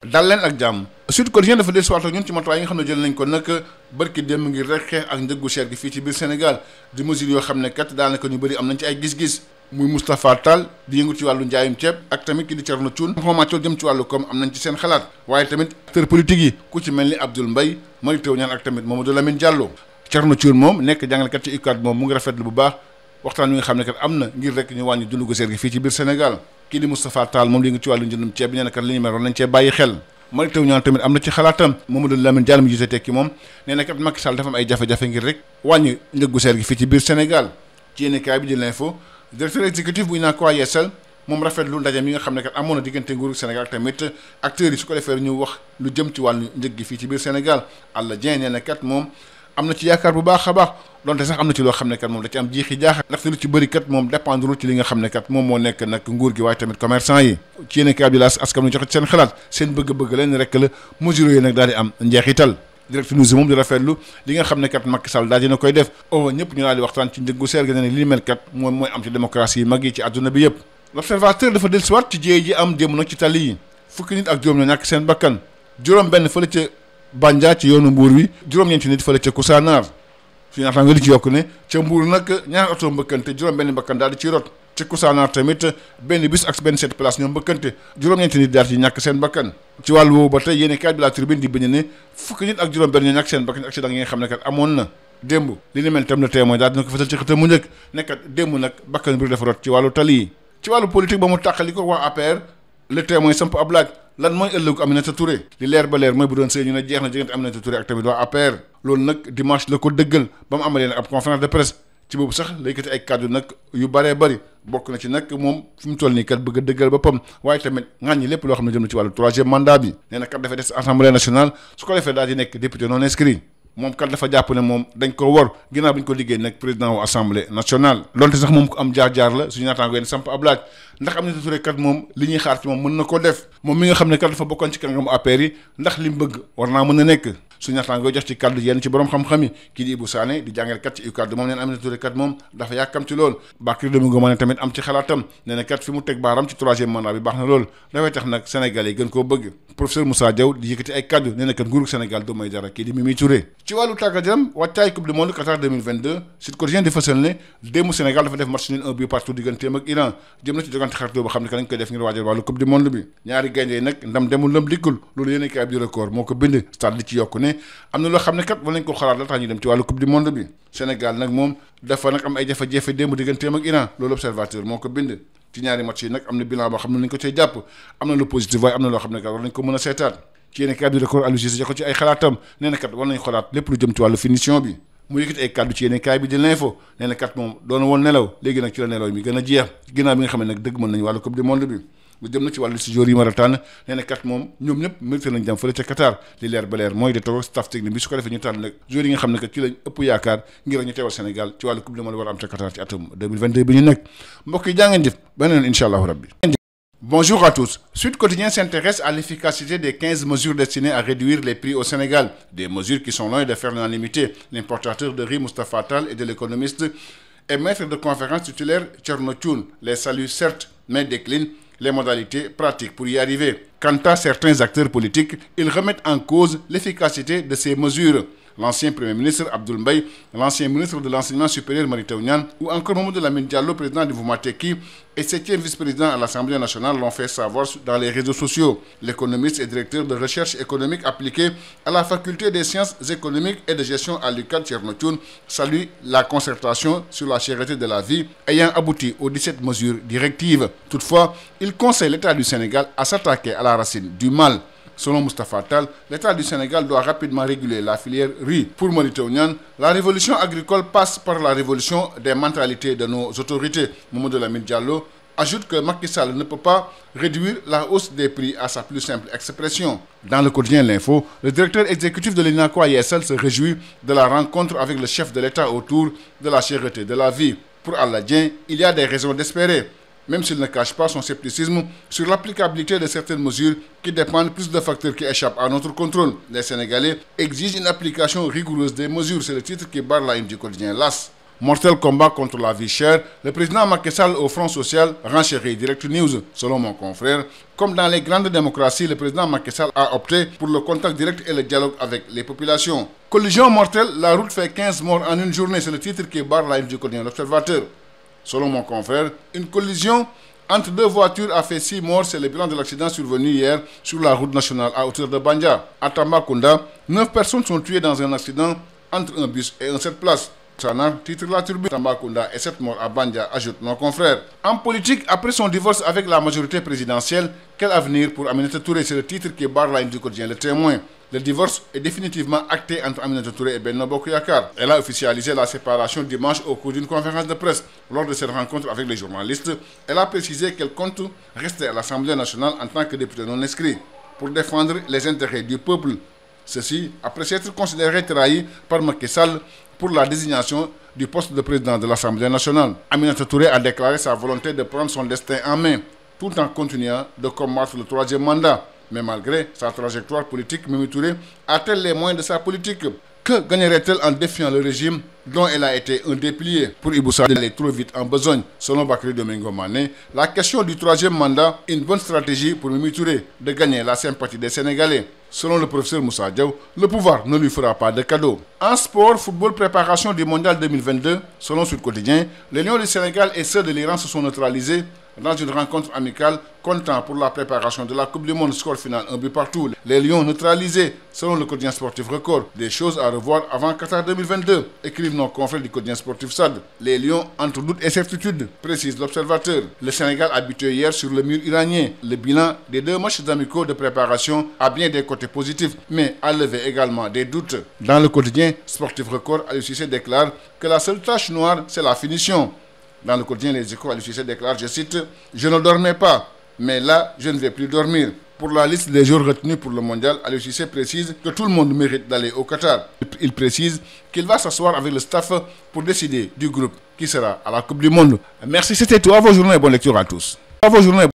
dal leen ak jàmm Sud Quotidien dafa dellusiwaat ak ñun ci matuwaay yi nga xam ne jël nañ ko nag barki démb ngir rek xeex ak njëggu cher gi fii ci biir Sénégal di mesures yoo xam ne kat daanaka ñu bëri am nañ ci ay gis-gis muy Moustapha Tall di yëngu ci wàllu njaayum ceeb ak tamit ki di Thierno Thioune information jëm ci wàllu koom am nañ ci seen xalaat waaye tamit acteurs politiques yi ku ci mel ni Abdoul Mbaye Mary Teuw Niane ak tamit Mamadou Lamine Diallo. Thierno Thioune moom nekk jàngalekat ci UCAD moom mu ngi rafetlu bu baax waxtaan wi nga xam ne kat am na ngir rek ñu wàññi dundu gu seer gi fii ci biir Sénégal kii di Moustapha Tall moom li nga ci wàllu njëndum ceeb bi nee na kat li ñu mel war nañ cee bàyyi xel Mary Teuw Niane tamit am na ci xalaatam Mamadou Lamine Diallo mi jiite tekki moom nee na kat Macky Sall dafa am ay jafe-jafe ngir rek wàññi njëggu seer gi fii ci biir Sénégal ci yéeni kaay bi di l'info directeur exécutif bu UNACOIS Yeesal moom rafetlu ndaje mi nga xam ne kat amoon na diggante nguuru Sénégal tamit acteurs yi su ko defee ñu wax lu jëm ci wàllu njëg gi fii ci biir Sénégal Alla Dieng nee na kat moom am na ci yaakaar bu baax a baax donte sax am na ci loo xam ne kat moom da ci am jiixi jaaxa ndaxte lu ci bëri kat moom dépendre ci li nga xam ne kat moom moo nekk nag nguur gi waaye tamit commerçant yi ci yéen kaay bi la askan wi joxe seen xalaat seen bëgg-bëgg leen rek la mesures yi nag daal di am njeexital direct news moom di rafetlu li nga xam ne kat Macky Sall daal dina koy def ñëpp ñu daal di waxtaan ci njëggu seer gi ne li mel kat moom mooy am ci démocratie yi mag yi ci àdduna bi yëpp l'observateur dafa dellusiwaat ci jéey ji am démb nag ci tali yi fukki nit ak juróom ñoo ñàkk seen bakkan juróom benn fële ca Bandia ci yoonu Mbuur wi juróom-ñeenti nit fële ca Koussanar suñu naataango li ci yokk ne ca Mbuur nag ñaari oto mbëkkante juróom benn bakkan daal di ci rot ca Koussanar tamit benn bus ak benn 7 place ñoom mbëkkante juróom-ñeenti nit daal di ñàkk seen bakkan ci wàllu woowu ba tey yéeni kaay bi la Tribune di bind ne fukki nit ak juróom benn ñoo ñàkk seen bakkan accident yi nga xam ne kat amoon na démb li ni mel tam na témoin daal dina ko fasal ci xëtam mu njëkk nekkat démb nag bakkan bi dafa rot ci wàllu tali yi ci wàllu politique ba mu tàqali ko waa APR le témoin samp ab laaj lan mooy ëllëgu Aminata Touré li leer ba leer mooy bu doon sëy ñu ne jeex na diggante Aminata Touré ak tamit waa APR loolu nag dimanche la ko dëggal ba mu amalee nag ab conférence de presse ci boobu sax la yëkkati ay kàddu nag yu bëree bëri bokk na ci nag moom fi mu toll nii kat bëgg a dëggal boppam waaye tamit ŋàññi lépp loo xam ne jëm na ci wàllu 3e mandat bi nee na kat dafay des assemblée nationale su ko defee daal di nekk député non inscrit moom kat dafa jàpp ne moom dañ ko wor ginnaaw bi ñu ko liggéey nag président wu assemblée nationale loolu sax moom ko am jaar-jaar la suñu naataango yéen samp ab laaj ndax Aminata Touré kat moom li ñuy xaar ci moom mën na ko def moom mi nga xam ne kat dafa bokkoon ci kàngamu APR yi ndax li mu bëgg war naa mën a nekk suñu naataango jox ci kàddu yenn ci borom xam-xam yi kii di Ibou Sané di jàngale kat ci UCAD moom neen Aminata Touré kat moom dafa yàkkam ci lool Bakary Domingo Mané tamit am ci xalaatam nee na kat fi mu teg baaram ci 3e mandat bi baax na lool dafay tax nag Sénégal yi gën koo bëgg professeur Moussa Diaw di yëkkati ay kàddu nee na kat nguuru Sénégal du may dara kii di Mimi Touré ci wàllu tàggat yaram wàccaay coupe du monde Qatar 2022 Sud Quotidien di fësal ne démb Sénégal dafa def match nul 1 but partout digganteem ak Iran jëm na ci jogante xaritoo boo xam ne que dañ koy def ngir waajal wàllu coupe du monde bi ñaari gaynde yi nag ndam demul ndam dikkul loolu yéen kaay bi di record moo ko bind stade li ci yokku ne am na loo xam ne kat war nañ ko xalaat la tax ñu dem ci wàllu coupe du monde bi Sénégal nag moom dafa nag am ay jafe-jafe démb digganteem ak Iran loolu observateur moo ko bind ci ñaari match yi nag am na bilan boo xam ne nañ ko cay jàpp am na lu positif waaye am na loo xam ne kat war nañ ko mën a seetaat ci yéen kaay bi di record Aliou Cissé jox ko ci ay xalaatam nee na kat war nañ xoolaat lépp lu jëm ci wàllu finition bi mu yëkkati ay kàddu ci yéen kaay bi di l'info nee na kat moom doon woon nelaw léegi nag ci la nelaw mi gën a jeex ginnaaw bi nga xam ne nag dëgg mën nañu wàllu coupe du monde bi lu jëm na ci wàllu si joueurs yi war a tànn nee na kat moom ñoom ñëpp mérité nañ dem fële ca Qatar li leer ba leer mooy de toog staff technique bi su ko defee ñu tànn nag joueurs yi nga xam ne kat ci lañ ëpp yaakaar ngir ñu teewal Sénégal ci wàllu coupe du monde war a am ca Qatar ci atum 2022 bi ñu nekk mbokk yi jaa ngeen jëf beneen incha allahu rabbi. Bonjour à tous. Sud Quotidien s'intéresse à l'efficacité des 15 mesures destinées à réduire les prix au Sénégal. Des mesures qui sont loin de faire l'unanimité. L'importateur de riz Moustapha Tall et de l'économiste et maître de conférence titulaire Thierno Thioune les salue certes, mais décline les modalités pratiques pour y arriver. Quant à certains acteurs politiques, ils remettent en cause l'efficacité de ces mesures. L'ancien Premier ministre Abdoul Mbaye, l'ancien ministre de l'Enseignement supérieur Mary Teuw Niane ou encore Mamadou Lamine Diallo, président du mouvement Tekki et 7e vice-président à l'Assemblée nationale l'ont fait savoir dans les réseaux sociaux. L'économiste et directeur de recherche économique appliquée à la faculté des sciences économiques et de gestion à l'UCAD Thierno Thioune salue la concertation sur la cherté de la vie ayant abouti aux 17 mesures directives. Toutefois, il conseille l'État du Sénégal à s'attaquer à la racine du mal. Selon Moustapha Tall, l'État du Sénégal doit rapidement réguler la filière riz. Pour Mary Teuw Niane, la révolution agricole passe par la révolution des mentalités de nos autorités. Mamadou Lamine Diallo ajoute que Macky Sall ne peut pas réduire la hausse des prix à sa plus simple expression. Dans le quotidien L'Info, le directeur exécutif de l'UNACOIS Yeesal se réjouit de la rencontre avec le chef de l'État autour de la cherté de la vie. Pour Alla Dieng, il y a des raisons d'espérer, même s'il ne cache pas son scepticisme sur l'applicabilité de certaines mesures qui dépendent plus de facteurs qui échappent à notre contrôle. Les Sénégalais exigent une application rigoureuse des mesures, c'est le titre qui barre la une du quotidien L'As. Mortel combat contre la vie chère, le président Macky Sall au Front social renchérit Direct News. Selon mon confrère, comme dans les grandes démocraties, le président Macky Sall a opté pour le contact direct et le dialogue avec les populations. Collision mortelle, la route fait 15 morts en une journée, c'est le titre qui barre la une du quotidien L'Observateur. Selon mon confrère, une collision entre deux voitures a fait 6 morts, c'est le bilan de l'accident survenu hier sur la route nationale à hauteur de Bandia. À Tambacounda, 9 personnes sont tuées dans un accident entre un bus et un 7 places. Sanar titre la turbine Tambacounda et 7 morts à Bandia, ajoute nos confrères. En politique, après son divorce avec la majorité présidentielle, quel avenir pour Aminata Touré? C'est le titre qui barre la ligne du quotidien Le Témoin. Le divorce est définitivement acté entre Aminata Touré et Benno Bokk Yakaar. Elle a officialisé la séparation dimanche au cours d'une conférence de presse. Lors de cette rencontre avec les journalistes, elle a précisé qu'elle compte rester à l'Assemblée nationale en tant que députée non inscrit pour défendre les intérêts du peuple. Ceci après s'être considéré trahi par Macky Sall pour la désignation du poste de président de l'Assemblée nationale. Aminata Touré a déclaré sa volonté de prendre son destin en main, tout en continuant de combattre le troisième mandat. Mais malgré sa trajectoire politique, Mimi Touré a-t-elle les moyens de sa politique? Que gagnerait-elle en défiant le régime dont elle a été un des piliers? Pour Ibou Sarr, elle est trop vite en besogne. Selon Bakary Domingo Mané, la question du troisième mandat est une bonne stratégie pour Mimi Touré de gagner la sympathie des Sénégalais. Selon le professeur Moussa Diaw, le pouvoir ne lui fera pas de cadeau. En sport, football, préparation du mondial 2022, selon Sud Quotidien, les Lions du Sénégal et ceux de l'Iran se sont neutralisés dans une rencontre amicale comptant pour la préparation de la Coupe du Monde, score final 1 but partout. Les Lions neutralisés, selon le quotidien sportif Record. Des choses à revoir avant Qatar 2022, écrivent nos confrères du quotidien sportif SAD. Les Lions entre doute et certitude, précise l'Observateur. Le Sénégal a buté hier sur le mur iranien. Le bilan des 2 matchs amicaux de préparation a bien des côtés positifs, mais a levé également des doutes. Dans le quotidien sportif Record, Aliou Cissé déclare que la seule tâche noire, c'est la finition. Dans le quotidien Les Échos, Aliou Cissé déclare, je cite, « Je ne dormais pas, mais là, je ne vais plus dormir ». Pour la liste des jours retenus pour le mondial, Aliou Cissé précise que tout le monde mérite d'aller au Qatar. Il précise qu'il va s'asseoir avec le staff pour décider du groupe qui sera à la Coupe du Monde. Merci, c'était tout. À vos journées et bonne lecture à tous. À vos journées.